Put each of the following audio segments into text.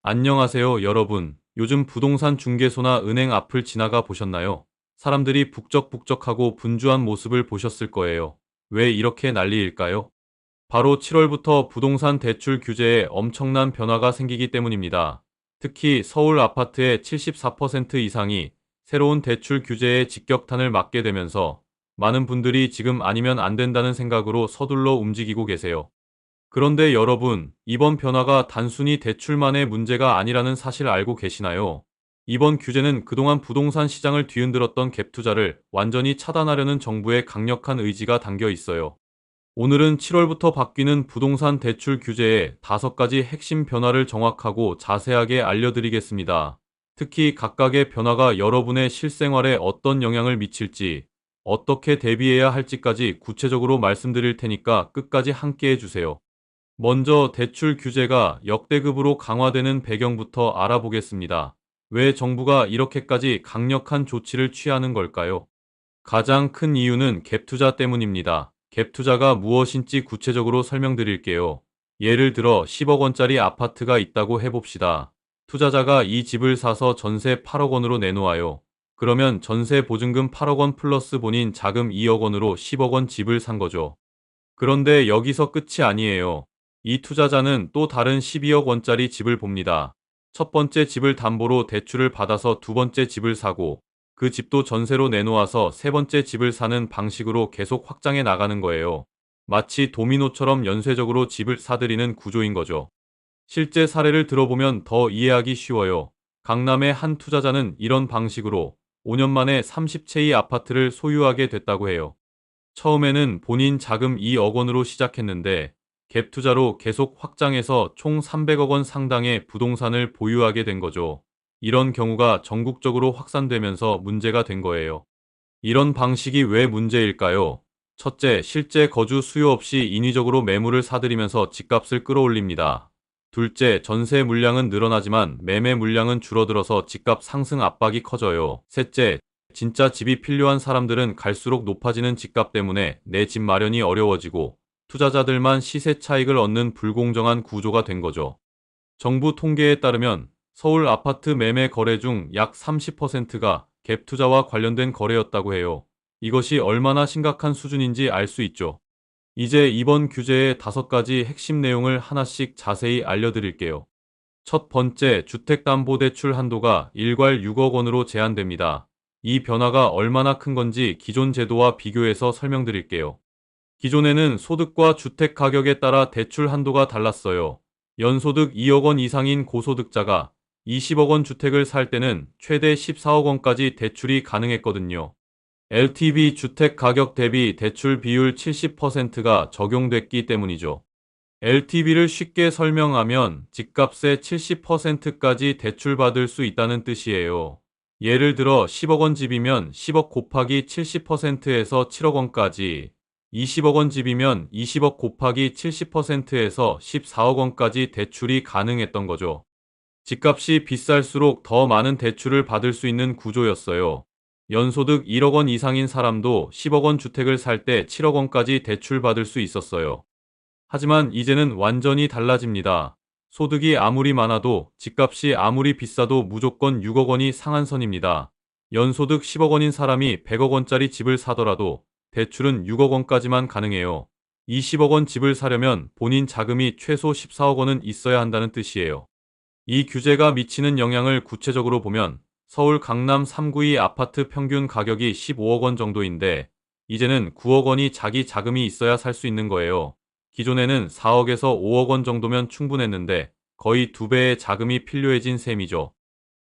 안녕하세요, 여러분. 요즘 부동산 중개소나 은행 앞을 지나가 보셨나요? 사람들이 북적북적하고 분주한 모습을 보셨을 거예요. 왜 이렇게 난리일까요? 바로 7월부터 부동산 대출 규제에 엄청난 변화가 생기기 때문입니다. 특히 서울 아파트의 74% 이상이 새로운 대출 규제에 직격탄을 맞게 되면서 많은 분들이 지금 아니면 안 된다는 생각으로 서둘러 움직이고 계세요. 그런데 여러분, 이번 변화가 단순히 대출만의 문제가 아니라는 사실 알고 계시나요? 이번 규제는 그동안 부동산 시장을 뒤흔들었던 갭 투자를 완전히 차단하려는 정부의 강력한 의지가 담겨 있어요. 오늘은 7월부터 바뀌는 부동산 대출 규제의 5가지 핵심 변화를 정확하고 자세하게 알려드리겠습니다. 특히 각각의 변화가 여러분의 실생활에 어떤 영향을 미칠지, 어떻게 대비해야 할지까지 구체적으로 말씀드릴 테니까 끝까지 함께 해주세요. 먼저 대출 규제가 역대급으로 강화되는 배경부터 알아보겠습니다. 왜 정부가 이렇게까지 강력한 조치를 취하는 걸까요? 가장 큰 이유는 갭 투자 때문입니다. 갭 투자가 무엇인지 구체적으로 설명드릴게요. 예를 들어 10억 원짜리 아파트가 있다고 해봅시다. 투자자가 이 집을 사서 전세 8억 원으로 내놓아요. 그러면 전세 보증금 8억 원 플러스 본인 자금 2억 원으로 10억 원 집을 산 거죠. 그런데 여기서 끝이 아니에요. 이 투자자는 또 다른 12억 원짜리 집을 봅니다. 첫 번째 집을 담보로 대출을 받아서 두 번째 집을 사고 그 집도 전세로 내놓아서 세 번째 집을 사는 방식으로 계속 확장해 나가는 거예요. 마치 도미노처럼 연쇄적으로 집을 사들이는 구조인 거죠. 실제 사례를 들어보면 더 이해하기 쉬워요. 강남의 한 투자자는 이런 방식으로 5년 만에 30채의 아파트를 소유하게 됐다고 해요. 처음에는 본인 자금 2억 원으로 시작했는데 갭 투자로 계속 확장해서 총 300억 원 상당의 부동산을 보유하게 된 거죠. 이런 경우가 전국적으로 확산되면서 문제가 된 거예요. 이런 방식이 왜 문제일까요? 첫째, 실제 거주 수요 없이 인위적으로 매물을 사들이면서 집값을 끌어올립니다. 둘째, 전세 물량은 늘어나지만 매매 물량은 줄어들어서 집값 상승 압박이 커져요. 셋째, 진짜 집이 필요한 사람들은 갈수록 높아지는 집값 때문에 내 집 마련이 어려워지고 투자자들만 시세 차익을 얻는 불공정한 구조가 된 거죠. 정부 통계에 따르면 서울 아파트 매매 거래 중 약 30%가 갭 투자와 관련된 거래였다고 해요. 이것이 얼마나 심각한 수준인지 알 수 있죠. 이제 이번 규제의 5가지 핵심 내용을 하나씩 자세히 알려드릴게요. 첫 번째, 주택담보대출 한도가 일괄 6억 원으로 제한됩니다. 이 변화가 얼마나 큰 건지 기존 제도와 비교해서 설명드릴게요. 기존에는 소득과 주택 가격에 따라 대출 한도가 달랐어요. 연소득 2억 원 이상인 고소득자가 20억 원 주택을 살 때는 최대 14억 원까지 대출이 가능했거든요. LTV 주택 가격 대비 대출 비율 70%가 적용됐기 때문이죠. LTV를 쉽게 설명하면 집값의 70%까지 대출받을 수 있다는 뜻이에요. 예를 들어 10억 원 집이면 10억 곱하기 70%에서 7억 원까지, 20억 원 집이면 20억 곱하기 70%에서 14억 원까지 대출이 가능했던 거죠. 집값이 비쌀수록 더 많은 대출을 받을 수 있는 구조였어요. 연소득 1억 원 이상인 사람도 10억 원 주택을 살 때 7억 원까지 대출받을 수 있었어요. 하지만 이제는 완전히 달라집니다. 소득이 아무리 많아도 집값이 아무리 비싸도 무조건 6억 원이 상한선입니다. 연소득 10억 원인 사람이 100억 원짜리 집을 사더라도 대출은 6억 원까지만 가능해요. 20억 원 집을 사려면 본인 자금이 최소 14억 원은 있어야 한다는 뜻이에요. 이 규제가 미치는 영향을 구체적으로 보면 서울 강남 3구의 아파트 평균 가격이 15억 원 정도인데 이제는 9억 원이 자기 자금이 있어야 살 수 있는 거예요. 기존에는 4억에서 5억 원 정도면 충분했는데 거의 2배의 자금이 필요해진 셈이죠.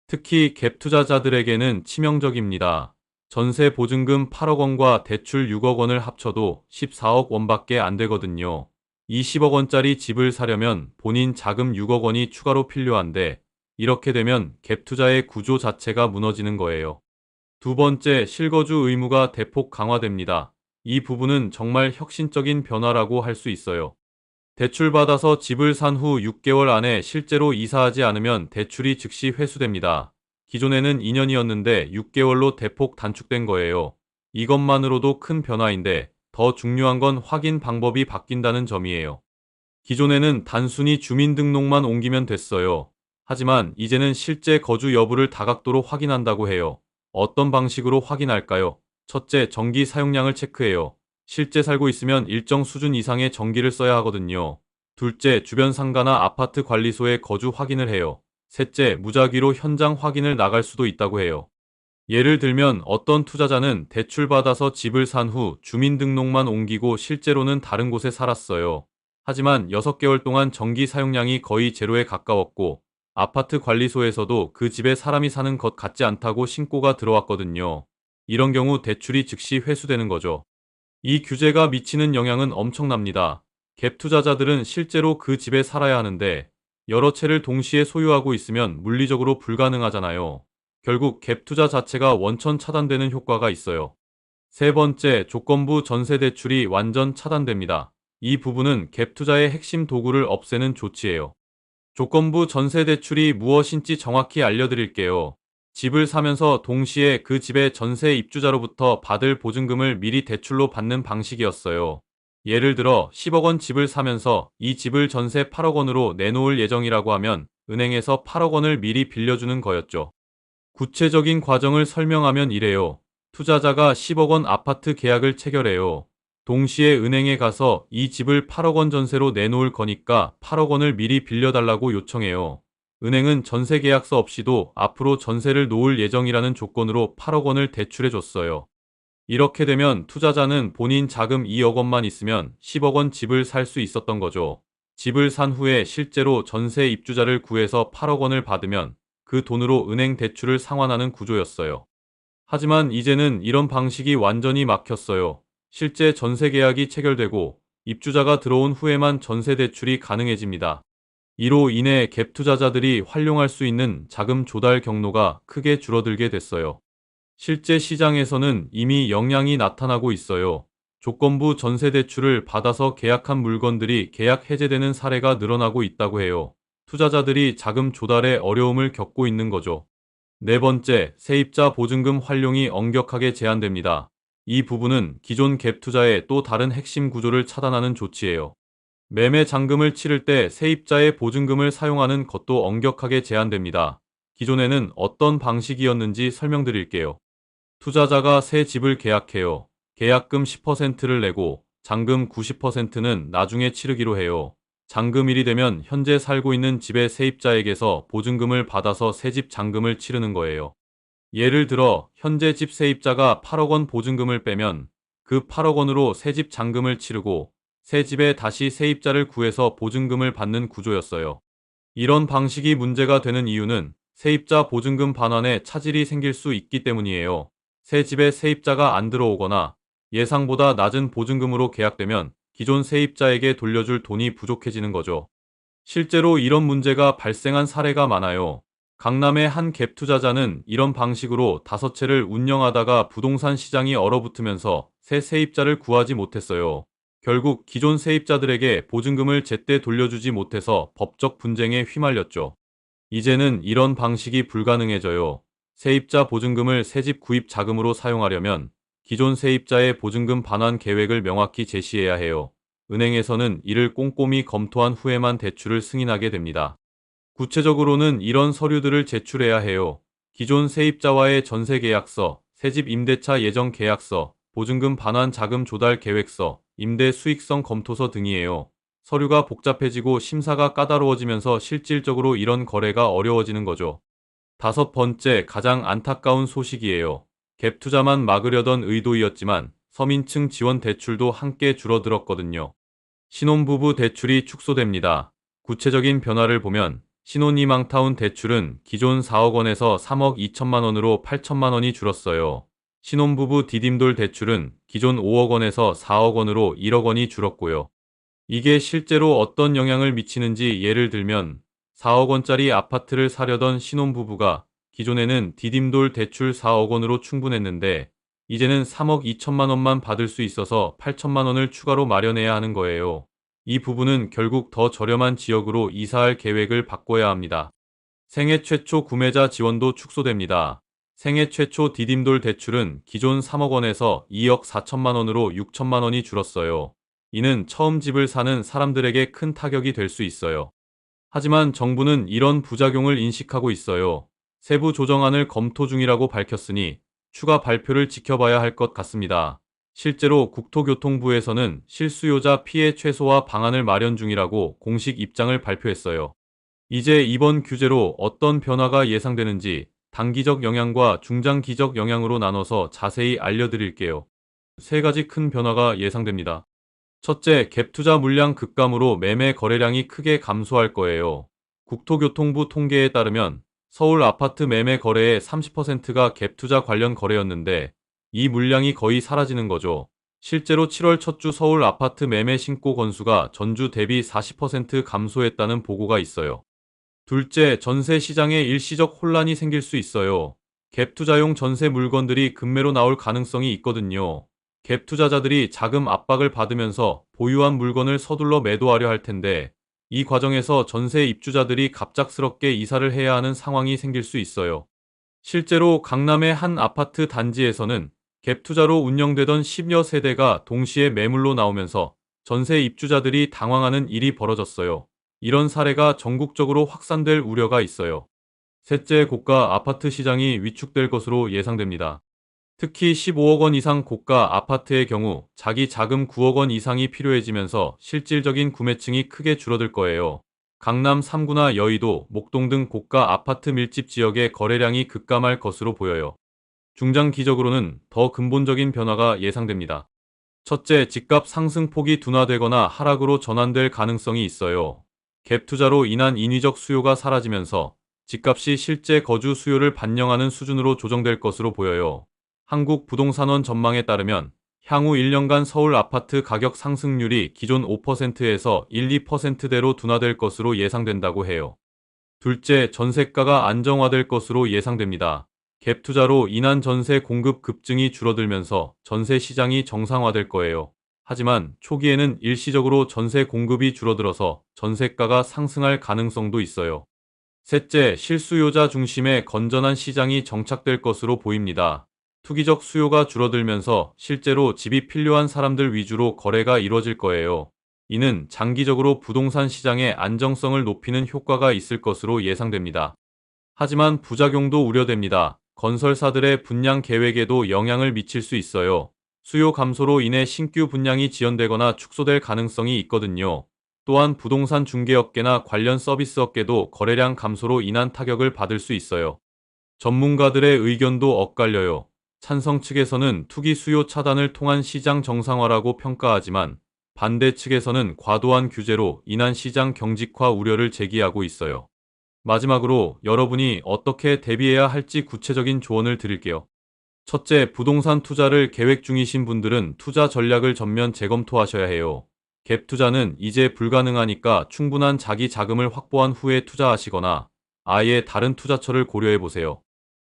특히 갭 투자자들에게는 치명적입니다. 전세 보증금 8억 원과 대출 6억 원을 합쳐도 14억 원밖에 안 되거든요. 20억 원짜리 집을 사려면 본인 자금 6억 원이 추가로 필요한데 이렇게 되면 갭 투자의 구조 자체가 무너지는 거예요. 두 번째, 실거주 의무가 대폭 강화됩니다. 이 부분은 정말 혁신적인 변화라고 할 수 있어요. 대출받아서 집을 산 후 6개월 안에 실제로 이사하지 않으면 대출이 즉시 회수됩니다. 기존에는 2년이었는데 6개월로 대폭 단축된 거예요. 이것만으로도 큰 변화인데 더 중요한 건 확인 방법이 바뀐다는 점이에요. 기존에는 단순히 주민등록만 옮기면 됐어요. 하지만 이제는 실제 거주 여부를 다각도로 확인한다고 해요. 어떤 방식으로 확인할까요? 첫째, 전기 사용량을 체크해요. 실제 살고 있으면 일정 수준 이상의 전기를 써야 하거든요. 둘째, 주변 상가나 아파트 관리소에 거주 확인을 해요. 셋째, 무작위로 현장 확인을 나갈 수도 있다고 해요. 예를 들면 어떤 투자자는 대출받아서 집을 산 후 주민등록만 옮기고 실제로는 다른 곳에 살았어요. 하지만 6개월 동안 전기 사용량이 거의 제로에 가까웠고 아파트 관리소에서도 그 집에 사람이 사는 것 같지 않다고 신고가 들어왔거든요. 이런 경우 대출이 즉시 회수되는 거죠. 이 규제가 미치는 영향은 엄청납니다. 갭 투자자들은 실제로 그 집에 살아야 하는데 여러 채를 동시에 소유하고 있으면 물리적으로 불가능하잖아요. 결국 갭 투자 자체가 원천 차단되는 효과가 있어요. 세 번째, 조건부 전세 대출이 완전 차단됩니다. 이 부분은 갭 투자의 핵심 도구를 없애는 조치예요. 조건부 전세 대출이 무엇인지 정확히 알려드릴게요. 집을 사면서 동시에 그 집의 전세 입주자로부터 받을 보증금을 미리 대출로 받는 방식이었어요. 예를 들어 10억 원 집을 사면서 이 집을 전세 8억 원으로 내놓을 예정이라고 하면 은행에서 8억 원을 미리 빌려주는 거였죠. 구체적인 과정을 설명하면 이래요. 투자자가 10억 원 아파트 계약을 체결해요. 동시에 은행에 가서 이 집을 8억 원 전세로 내놓을 거니까 8억 원을 미리 빌려달라고 요청해요. 은행은 전세 계약서 없이도 앞으로 전세를 놓을 예정이라는 조건으로 8억 원을 대출해줬어요. 이렇게 되면 투자자는 본인 자금 2억 원만 있으면 10억 원 집을 살 수 있었던 거죠. 집을 산 후에 실제로 전세 입주자를 구해서 8억 원을 받으면 그 돈으로 은행 대출을 상환하는 구조였어요. 하지만 이제는 이런 방식이 완전히 막혔어요. 실제 전세 계약이 체결되고 입주자가 들어온 후에만 전세 대출이 가능해집니다. 이로 인해 갭 투자자들이 활용할 수 있는 자금 조달 경로가 크게 줄어들게 됐어요. 실제 시장에서는 이미 영향이 나타나고 있어요. 조건부 전세 대출을 받아서 계약한 물건들이 계약 해제되는 사례가 늘어나고 있다고 해요. 투자자들이 자금 조달에 어려움을 겪고 있는 거죠. 네 번째, 세입자 보증금 활용이 엄격하게 제한됩니다. 이 부분은 기존 갭 투자의 또 다른 핵심 구조를 차단하는 조치예요. 매매 잔금을 치를 때 세입자의 보증금을 사용하는 것도 엄격하게 제한됩니다. 기존에는 어떤 방식이었는지 설명드릴게요. 투자자가 새 집을 계약해요. 계약금 10%를 내고 잔금 90%는 나중에 치르기로 해요. 잔금일이 되면 현재 살고 있는 집의 세입자에게서 보증금을 받아서 새 집 잔금을 치르는 거예요. 예를 들어 현재 집 세입자가 8억 원 보증금을 빼면 그 8억 원으로 새 집 잔금을 치르고 새 집에 다시 세입자를 구해서 보증금을 받는 구조였어요. 이런 방식이 문제가 되는 이유는 세입자 보증금 반환에 차질이 생길 수 있기 때문이에요. 새 집에 세입자가 안 들어오거나 예상보다 낮은 보증금으로 계약되면 기존 세입자에게 돌려줄 돈이 부족해지는 거죠. 실제로 이런 문제가 발생한 사례가 많아요. 강남의 한 갭 투자자는 이런 방식으로 5채를 운영하다가 부동산 시장이 얼어붙으면서 새 세입자를 구하지 못했어요. 결국 기존 세입자들에게 보증금을 제때 돌려주지 못해서 법적 분쟁에 휘말렸죠. 이제는 이런 방식이 불가능해져요. 세입자 보증금을 새집 구입 자금으로 사용하려면 기존 세입자의 보증금 반환 계획을 명확히 제시해야 해요. 은행에서는 이를 꼼꼼히 검토한 후에만 대출을 승인하게 됩니다. 구체적으로는 이런 서류들을 제출해야 해요. 기존 세입자와의 전세 계약서, 새집 임대차 예정 계약서, 보증금 반환 자금 조달 계획서, 임대 수익성 검토서 등이에요. 서류가 복잡해지고 심사가 까다로워지면서 실질적으로 이런 거래가 어려워지는 거죠. 다섯 번째, 가장 안타까운 소식이에요. 갭 투자만 막으려던 의도였지만 서민층 지원 대출도 함께 줄어들었거든요. 신혼부부 대출이 축소됩니다. 구체적인 변화를 보면 신혼희망타운 대출은 기존 4억 원에서 3억 2천만 원으로 8천만 원이 줄었어요. 신혼부부 디딤돌 대출은 기존 5억 원에서 4억 원으로 1억 원이 줄었고요. 이게 실제로 어떤 영향을 미치는지 예를 들면 4억 원짜리 아파트를 사려던 신혼부부가 기존에는 디딤돌 대출 4억 원으로 충분했는데 이제는 3억 2천만 원만 받을 수 있어서 8천만 원을 추가로 마련해야 하는 거예요. 이 부분은 결국 더 저렴한 지역으로 이사할 계획을 바꿔야 합니다. 생애 최초 구매자 지원도 축소됩니다. 생애 최초 디딤돌 대출은 기존 3억 원에서 2억 4천만 원으로 6천만 원이 줄었어요. 이는 처음 집을 사는 사람들에게 큰 타격이 될 수 있어요. 하지만 정부는 이런 부작용을 인식하고 있어요. 세부 조정안을 검토 중이라고 밝혔으니 추가 발표를 지켜봐야 할 것 같습니다. 실제로 국토교통부에서는 실수요자 피해 최소화 방안을 마련 중이라고 공식 입장을 발표했어요. 이제 이번 규제로 어떤 변화가 예상되는지 단기적 영향과 중장기적 영향으로 나눠서 자세히 알려드릴게요. 세 가지 큰 변화가 예상됩니다. 첫째, 갭투자 물량 급감으로 매매 거래량이 크게 감소할 거예요. 국토교통부 통계에 따르면 서울 아파트 매매 거래의 30%가 갭투자 관련 거래였는데 이 물량이 거의 사라지는 거죠. 실제로 7월 첫 주 서울 아파트 매매 신고 건수가 전주 대비 40% 감소했다는 보고가 있어요. 둘째, 전세 시장에 일시적 혼란이 생길 수 있어요. 갭 투자용 전세 물건들이 급매로 나올 가능성이 있거든요. 갭 투자자들이 자금 압박을 받으면서 보유한 물건을 서둘러 매도하려 할 텐데, 이 과정에서 전세 입주자들이 갑작스럽게 이사를 해야 하는 상황이 생길 수 있어요. 실제로 강남의 한 아파트 단지에서는 갭 투자로 운영되던 10여 세대가 동시에 매물로 나오면서 전세 입주자들이 당황하는 일이 벌어졌어요. 이런 사례가 전국적으로 확산될 우려가 있어요. 셋째, 고가 아파트 시장이 위축될 것으로 예상됩니다. 특히 15억 원 이상 고가 아파트의 경우 자기 자금 9억 원 이상이 필요해지면서 실질적인 구매층이 크게 줄어들 거예요. 강남 3구나 여의도, 목동 등 고가 아파트 밀집 지역의 거래량이 급감할 것으로 보여요. 중장기적으로는 더 근본적인 변화가 예상됩니다. 첫째, 집값 상승폭이 둔화되거나 하락으로 전환될 가능성이 있어요. 갭 투자로 인한 인위적 수요가 사라지면서 집값이 실제 거주 수요를 반영하는 수준으로 조정될 것으로 보여요. 한국부동산원 전망에 따르면 향후 1년간 서울 아파트 가격 상승률이 기존 5%에서 1~2%대로 둔화될 것으로 예상된다고 해요. 둘째, 전세가가 안정화될 것으로 예상됩니다. 갭 투자로 인한 전세 공급 급증이 줄어들면서 전세 시장이 정상화될 거예요. 하지만 초기에는 일시적으로 전세 공급이 줄어들어서 전세가가 상승할 가능성도 있어요. 셋째, 실수요자 중심의 건전한 시장이 정착될 것으로 보입니다. 투기적 수요가 줄어들면서 실제로 집이 필요한 사람들 위주로 거래가 이뤄질 거예요. 이는 장기적으로 부동산 시장의 안정성을 높이는 효과가 있을 것으로 예상됩니다. 하지만 부작용도 우려됩니다. 건설사들의 분양 계획에도 영향을 미칠 수 있어요. 수요 감소로 인해 신규 분양이 지연되거나 축소될 가능성이 있거든요. 또한 부동산 중개업계나 관련 서비스 업계도 거래량 감소로 인한 타격을 받을 수 있어요. 전문가들의 의견도 엇갈려요. 찬성 측에서는 투기 수요 차단을 통한 시장 정상화라고 평가하지만 반대 측에서는 과도한 규제로 인한 시장 경직화 우려를 제기하고 있어요. 마지막으로 여러분이 어떻게 대비해야 할지 구체적인 조언을 드릴게요. 첫째, 부동산 투자를 계획 중이신 분들은 투자 전략을 전면 재검토하셔야 해요. 갭 투자는 이제 불가능하니까 충분한 자기 자금을 확보한 후에 투자하시거나 아예 다른 투자처를 고려해 보세요.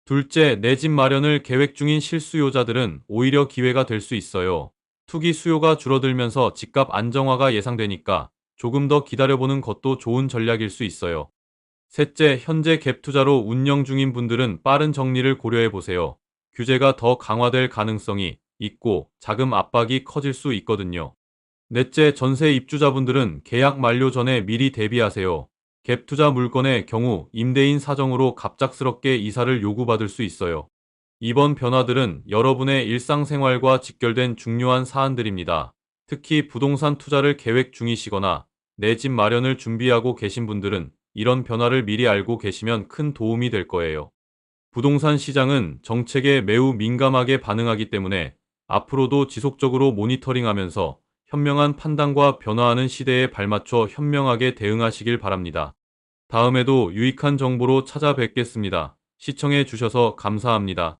둘째, 내 집 마련을 계획 중인 실수요자들은 오히려 기회가 될 수 있어요. 투기 수요가 줄어들면서 집값 안정화가 예상되니까 조금 더 기다려보는 것도 좋은 전략일 수 있어요. 셋째, 현재 갭 투자로 운영 중인 분들은 빠른 정리를 고려해 보세요. 규제가 더 강화될 가능성이 있고 자금 압박이 커질 수 있거든요. 넷째, 전세 입주자분들은 계약 만료 전에 미리 대비하세요. 갭 투자 물건의 경우 임대인 사정으로 갑작스럽게 이사를 요구받을 수 있어요. 이번 변화들은 여러분의 일상생활과 직결된 중요한 사안들입니다. 특히 부동산 투자를 계획 중이시거나 내 집 마련을 준비하고 계신 분들은 이런 변화를 미리 알고 계시면 큰 도움이 될 거예요. 부동산 시장은 정책에 매우 민감하게 반응하기 때문에 앞으로도 지속적으로 모니터링하면서 현명한 판단과 변화하는 시대에 발맞춰 현명하게 대응하시길 바랍니다. 다음에도 유익한 정보로 찾아뵙겠습니다. 시청해 주셔서 감사합니다.